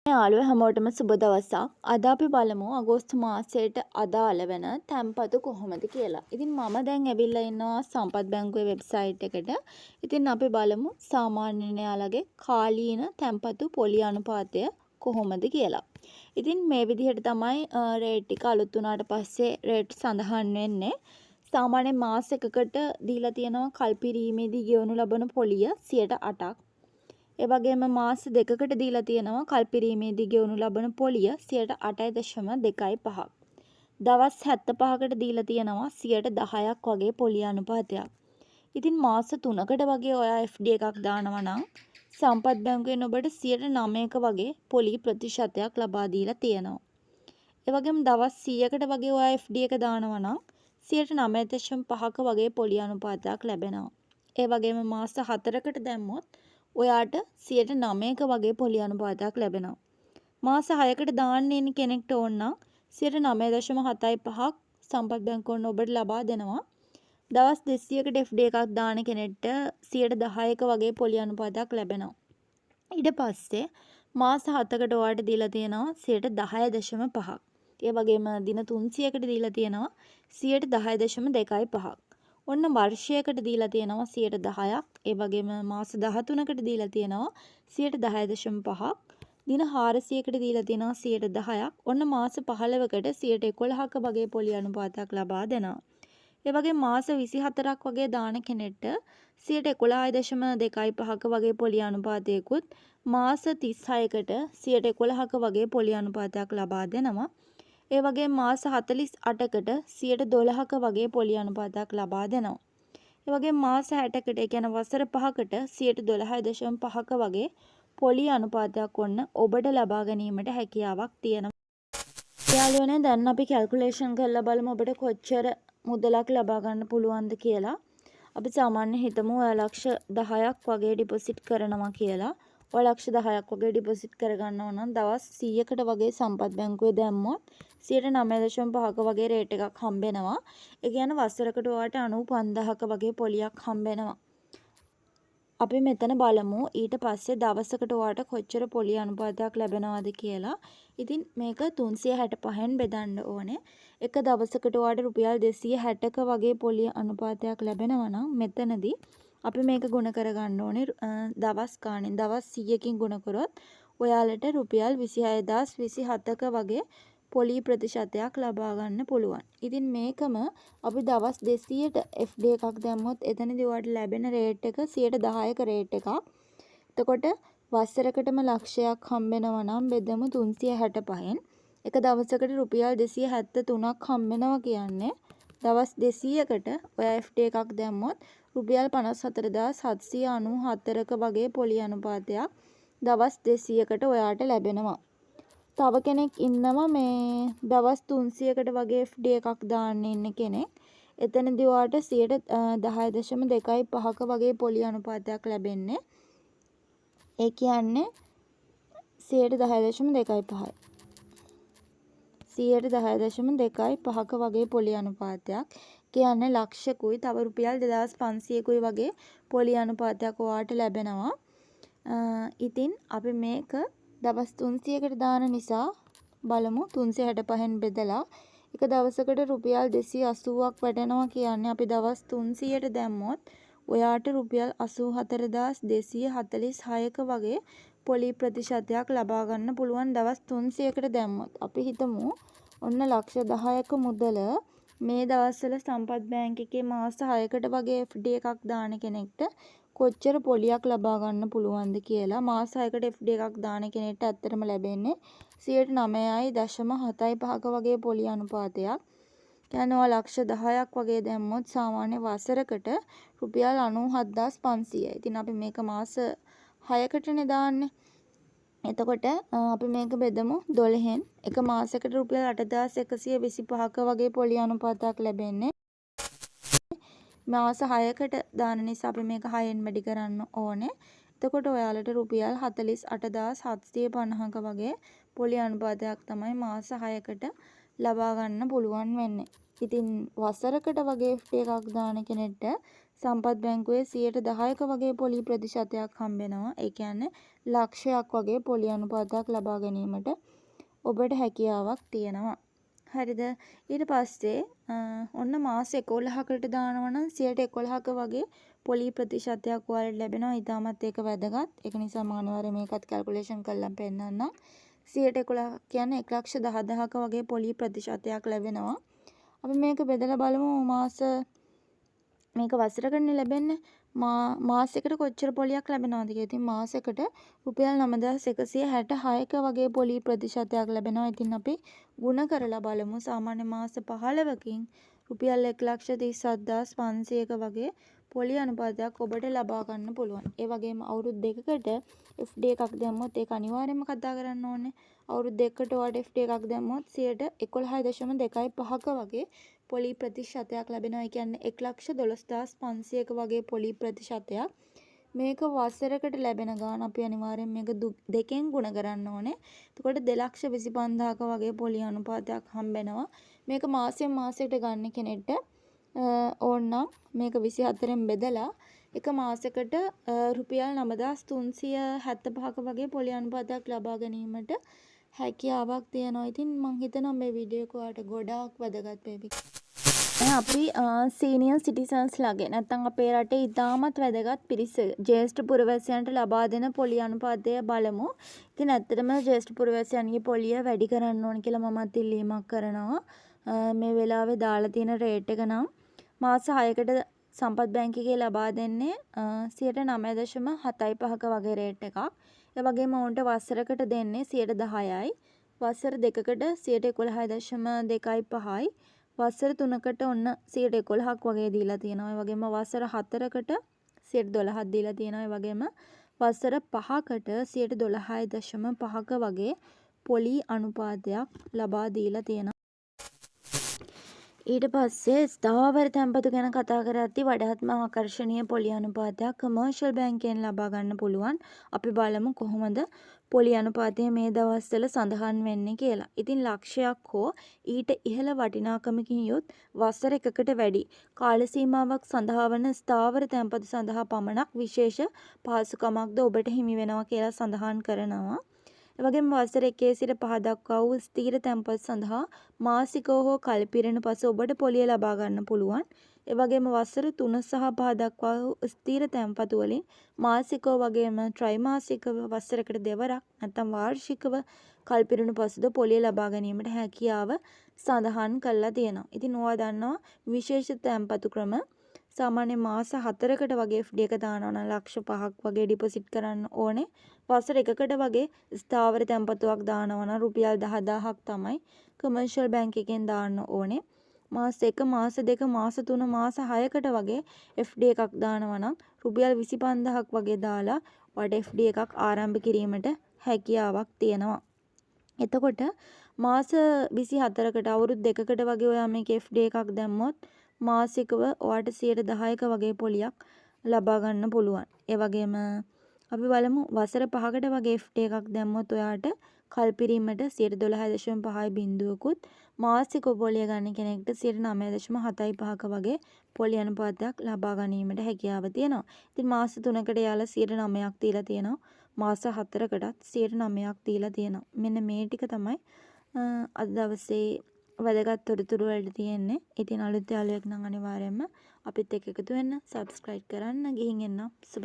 යාළුවෝ හැමෝටම සුබ දවසක්. අද අපි බලමු අගෝස්තු මාසයට අදාළ වෙන තැන්පතු කොහොමද කියලා. ඉතින් මම දැන් ඇවිල්ලා ඉන්නවා සම්පත් බැංකුවේ වෙබ්සයිට් එකට. ඉතින් අපි බලමු සාමාන්‍යයෙන් යාළගේ කාලීන තැන්පතු පොලි අනුපාතය කොහොමද කියලා. ඉතින් මේ විදිහට තමයි රේට් ටික අලුත් වුණාට පස්සේ රේට් සඳහන් වෙන්නේ. සාමාන්‍යයෙන් මාස එකකට දීලා තියෙනවා කල්පිරීමේදී ගෙවනු ලබන පොලිය 8%ක්. ඒ වගේම මාස දෙකකට දීලා තියෙනවා කල්පිරීමේදී ගෙවනු ලබන පොලිය 8.25%. දවස් 75කට දීලා තියෙනවා 10%ක් වගේ පොලිය අනුපාතයක්. ඉතින් මාස 3කට වගේ ඔයා FD එකක් දානවා නම් සම්පත් බැංකුවෙන් ඔබට 9%ක වගේ පොලි ප්‍රතිශතයක් ලබා දීලා තියෙනවා. ඒ වගේම දවස් 100කට වගේ ඔයා FD එක දානවා නම් 9.5ක වගේ පොලි අනුපාතයක් ලැබෙනවා. ඒ වගේම මාස 4කට දැම්මොත් ඔයාට 9%ක වගේ පොලි අනුපාතයක් ලැබෙනවා. මාස 6කට දාන්න ඉන්න කෙනෙක්ට ඕන නම් 9.75ක් සම්පත් බැංකුවෙන් ඔබට ලබා දෙනවා. දවස් 200කට FD එකක් දාන කෙනෙක්ට 10%ක වගේ පොලි අනුපාතයක් ලැබෙනවා. ඊට පස්සේ මාස 7කට ඔයාට දීලා තියෙනවා 10.5ක්. ඒ වගේම දින 300කට දීලා තියෙනවා 10.25ක්. ඔන්න වර්ෂයකට දීලා තියෙනවා 10%ක්. ඒ වගේම මාස 13කට දීලා තියෙනවා 10.5ක්. දින 400කට දීලා තියෙනවා 10%ක්. ඔන්න මාස 15කට 11%ක වගේ පොලි අනුපාතයක් ලබා දෙනවා. ඒ වගේම මාස 24ක් වගේ දාන කෙනෙක්ට 11.25ක වගේ පොලි අනුපාතයකුත් මාස 36කට 11%ක වගේ පොලි අනුපාතයක් ලබා දෙනවා. ඒ වගේ මාස 48කට 12%ක වගේ පොලි අනුපාතයක් ලබා දෙනවා. ඒ වගේ මාස 60කට ඒ කියන්නේ වසර 5කට 12.5ක වගේ පොලි අනුපාතයක් ඔන්න ඔබට ලබා ගැනීමට හැකියාවක් තියෙනවා. යාළුවනේ දැන් අපි කැල්කියුලේෂන් කරලා බලමු ඔබට කොච්චර මුදලක් ලබා ගන්න පුළුවන්ද කියලා. අපි සාමාන්‍ය හිතමු ඔයා ලක්ෂ 10ක් වගේ ඩිපොසිට් කරනවා කියලා. ඔය ලක්ෂ 10ක් වගේ ඩිපොසිට් කරගන්නවා නම් දවස් 100කට වගේ සම්පත් බැංකුවේ දැම්මොත් 9.5ක වගේ රේට් එකක් හම්බෙනවා. ඒ කියන්නේ වසරකට ඔයාට 95ක වගේ පොලියක් හම්බෙනවා. අපි මෙතන බලමු ඊට පස්සේ දවසකට ඔයාට කොච්චර පොලි අනුපාතයක් ලැබෙනවද කියලා. ඉතින් මේක 365න් බෙදන්න ඕනේ. එක දවසකට ඔයාට රුපියල් 260ක වගේ පොලි අනුපාතයක් ලැබෙනවා නම් මෙතනදී අපි මේක ගුණ කරගන්න ඕනේ දවස් ගානෙන්. දවස් 100කින් ගුණ කරොත් ඔයාලට රුපියල් 26027ක වගේ පොලි ප්‍රතිශතයක් ලබා ගන්න පුළුවන්. ඉතින් මේකම අපි දවස් 200ට FD එකක් දැම්මොත් එතනදී ඔයාලට ලැබෙන රේට් එක 10%ක රේට් එකක්. එතකොට වසරකටම ලක්ෂයක් හම්බෙනවා නම් බෙදමු 365න්. එක දවසකට රුපියල් 273ක් හම්බෙනවා කියන්නේ දවස් 200කට ඔයා FD එකක් දැම්මොත් රුපියල් 54794ක වගේ පොලි අනුපාතයක් දවස් 200කට ඔයාට ලැබෙනවා. තව කෙනෙක් ඉන්නවා මේ දවස් 300කට වගේ FD එකක් දාන්න ඉන්න කෙනෙක්. එතනදී ඔයාට 10.25ක වගේ පොලි අනුපාතයක් ලැබෙන්නේ. ඒ කියන්නේ 10.25යි. 10.25ක වගේ පොලි අනුපාතයක්. කියන්නේ ලක්ෂකුයි තව රුපියල් 2500කුයි වගේ පොලි අනුපාතයක් ඔයාට ලැබෙනවා. ඉතින් අපි මේක දවස් 300කට දාන නිසා බලමු 365න් බෙදලා එක දවසකට රුපියල් 280ක් වැටෙනවා කියන්නේ අපි දවස් 300ට දැම්මොත් ඔයාට රුපියල් 84246ක වගේ පොලි ප්‍රතිශතයක් ලබා ගන්න පුළුවන් දවස් 300කට දැම්මොත්. අපි හිතමු ඔන්න ලක්ෂ 10ක මුදල මේ දවස්වල සම්පත් බැංක් එකේ මාස 6කට වගේ FD එකක් දාන කෙනෙක්ට කොච්චර පොලියක් ලබා ගන්න පුළුවන්ද කියලා. මාස 6කට FD එකක් දාන කෙනෙක්ට ඇත්තටම ලැබෙන්නේ 9.75ක වගේ පොලි අනුපාතයක්. කියන්නේ ඔය ලක්ෂ 10ක් වගේ දැම්මොත් සාමාන්‍ය වසරකට රුපියල් 97500යි. ඉතින් අපි මේක මාස 6කටනේ දාන්නේ. එතකොට අපි මේක බෙදමු 12න්. එක මාසයකට රුපියල් 8125ක වගේ පොලි අනුපාතයක් ලැබෙන්නේ. මාස 6කට දාන නිසා අපි මේක 6න් වැඩි කරන්න ඕනේ. එතකොට ඔයාලට රුපියල් 48750ක වගේ පොලි අනුපාතයක් තමයි මාස 6කට ලබා ගන්න පුළුවන් වෙන්නේ. ඉතින් වසරකට වගේ FD එකක් දාන කෙනෙක්ට සම්පත් බැංකුවේ 10%ක වගේ පොලි ප්‍රතිශතයක් හම්බ වෙනවා. ඒ කියන්නේ ලක්ෂයක් වගේ පොලි අනුපාතයක් ලබා ගැනීමට ඔබට හැකියාවක් තියෙනවා. හරිද? ඊට පස්සේ ඔන්න මාස 11කට දානවා නම් 11%ක වගේ පොලි ප්‍රතිශතයක් ඔයාලට ලැබෙනවා. ඊටමත් ඒක වැදගත්. ඒක නිසා මම අනිවාර්යයෙන් මේකත් කැල්කියුලේෂන් කරලා පෙන්නන්නම්. 11 කියන්නේ 1,10,000ක වගේ පොලි ප්‍රතිශතයක් ලැබෙනවා. අපි මේක බෙදලා බලමු මාස මේක වසරකටනේ ලැබෙන්නේ. මාසයකට කොච්චර පොලියක් ලැබෙනවද කියලා. ඉතින් මාසයකට රුපියල් 9,166ක වගේ පොලි ප්‍රතිශතයක් ලැබෙනවා. ඉතින් අපි ගුණ කරලා බලමු. සාමාන්‍ය මාස 15කින් රුපියල් 1,37,500ක වගේ පොලි අනුපාතයක් ඔබට ලබා ගන්න පුළුවන්. ඒ වගේම අවුරුදු දෙකකට FD එකක් දැම්මොත් ඒක අනිවාර්යයෙන්ම කතා කරන්න ඕනේ. අවුරුදු දෙකකට ඔයාලට FD එකක් දැම්මොත් 11.25ක වගේ පොලි ප්‍රතිශතයක් ලැබෙනවා. ඒ කියන්නේ 1,12,500ක වගේ පොලි ප්‍රතිශතයක්. මේක වසරකට ලැබෙන ගාන අපි අනිවාර්යෙන් මේක දෙකෙන් ගුණ කරන්න ඕනේ. එතකොට 2,25,000ක වගේ පොලි අනුපාතයක් හම්බෙනවා. මේක මාසෙන් මාසෙට ගන්න කෙනෙක්ට ඕනනම් මේක 24න් බෙදලා එක මාසයකට රුපියල් 9,375ක වගේ පොලි අනුපාතයක් ලබා ගැනීමට හැකියාවක් තියෙනවා. ඉතින් මම හිතනවා මේ වීඩියෝ එක ඔයාලට ගොඩාක් වැදගත් වේවි. අපි සීනියර් සිටිසන්ස්ලාගේ නැත්නම් අපේ රටේ ඉතාමත් වැදගත් පිරිස ජ්‍යෙෂ්ඨ පුරවැසියන්ට ලබා දෙන පොලි අනුපාතය බලමු. ඉතින් ඇත්තටම ජ්‍යෙෂ්ඨ පුරවැසියන්ගේ පොලිය වැඩි කරන්න ඕන කියලා මමත් ඉල්ලීමක් කරනවා. මේ වෙලාවේ දාලා තියෙන රේට් එක නම් මාස 6කට සම්පත් බැංකුවේ ලබා දෙන්නේ 9.75ක වගේ රේට් එකක්. ඒ වගේම ඔවුන්ට වසරකට දෙන්නේ 10%යි. වසර දෙකකට 11.25යි. වසර 3කට ඔන්න 11%ක් වගේ දීලා තියෙනවා. ඒ වගේම වසර 4කට 12%ක් දීලා තියෙනවා. ඒ වගේම වසර 5කට 12.5ක වගේ පොලි අනුපාතයක් ලබා දීලා තියෙනවා. ඊට පස්සේ ස්ථාවර තැන්පතු ගැන කතා කරද්දී වඩාත්ම ආකර්ශනීය පොලි අනුපාතයක් කමර්ෂල් බැංකුවෙන් ලබා ගන්න පුළුවන්. අපි බලමු කොහොමද පොලි අනුපාතය මේ දවස්වල සඳහන් වෙන්නේ කියලා. ඉතින් ලක්ෂයක් හෝ ඊට ඉහළ වටිනාකමකින් යුත් වසර එකකට වැඩි කාල සීමාවක් සඳහා වන ස්ථාවර තැන්පතු සඳහා පමණක් විශේෂ පහසුකමක්ද ඔබට හිමි වෙනවා කියලා සඳහන් කරනවා. එවැගේම වසර 1 සිට 5 දක්වා වූ ස්ථීර තැන්පත් සඳහා මාසිකව හෝ කල්පිරෙන පසු ඔබට පොලිය ලබා ගන්න පුළුවන්. එවැගේම වසර 3 සහ 5 දක්වා වූ ස්ථීර තැන්පතු වලින් මාසිකව වගේම ත්‍රිමාසිකව වසරකට දෙවරක් නැත්නම් වාර්ෂිකව කල්පිරෙන පසුද පොලිය ලබා ගැනීමට හැකියාව සඳහන් කරලා තියෙනවා. ඉතින් ඔයා දන්නවා විශේෂ තැන්පතු ක්‍රම සාමාන්‍ය මාස 4කට වගේ FD එක දානවා නම් ලක්ෂ 5ක් වගේ ඩිපොසිට් කරන්න ඕනේ. වසර එකකට වගේ ස්ථාවර තැන්පතුවක් දානවා නම් රුපියල් 10,000ක් තමයි කමර්ෂල් බැංක් එකෙන් දාන්න ඕනේ. මාස 1, මාස 2, මාස 3, මාස 6කට වගේ FD එකක් දානවා නම් රුපියල් 25,000ක් වගේ දාලා ඔයාලට FD එකක් ආරම්භ කිරීමට හැකියාවක් තියෙනවා. එතකොට මාස 24කට අවුරුදු දෙකකට වගේ ඔයා මේක FD එකක් දැම්මොත් මාසිකව ඔයාට 10%ක වගේ පොලියක් ලබා ගන්න පුළුවන්. ඒ වගේම අපි බලමු වසර 5කට වගේ FD එකක් දැම්මොත් ඔයාට කල්පිරීමට 12.5යි බිඳුවකුත් මාසික පොලිය ගන්න කෙනෙක්ට 9.75ක වගේ පොලි අනුපාතයක් ලබා ගැනීමට හැකියාව තියෙනවා. ඉතින් මාස 3කට යාලා 9ක් දීලා තියෙනවා. මාස 4කටත් 9ක් දීලා තියෙනවා. මෙන්න මේ ටික තමයි අද දවසේ වැදගත් තොරතුරු වලට තියෙන්නේ. ඉතින් අලුත් යාළුවෙක් නම් අනිවාර්යයෙන්ම අපිත් එක්ක එකතු වෙන්න, subscribe කරන්න, ගිහින් එන්න. සුබ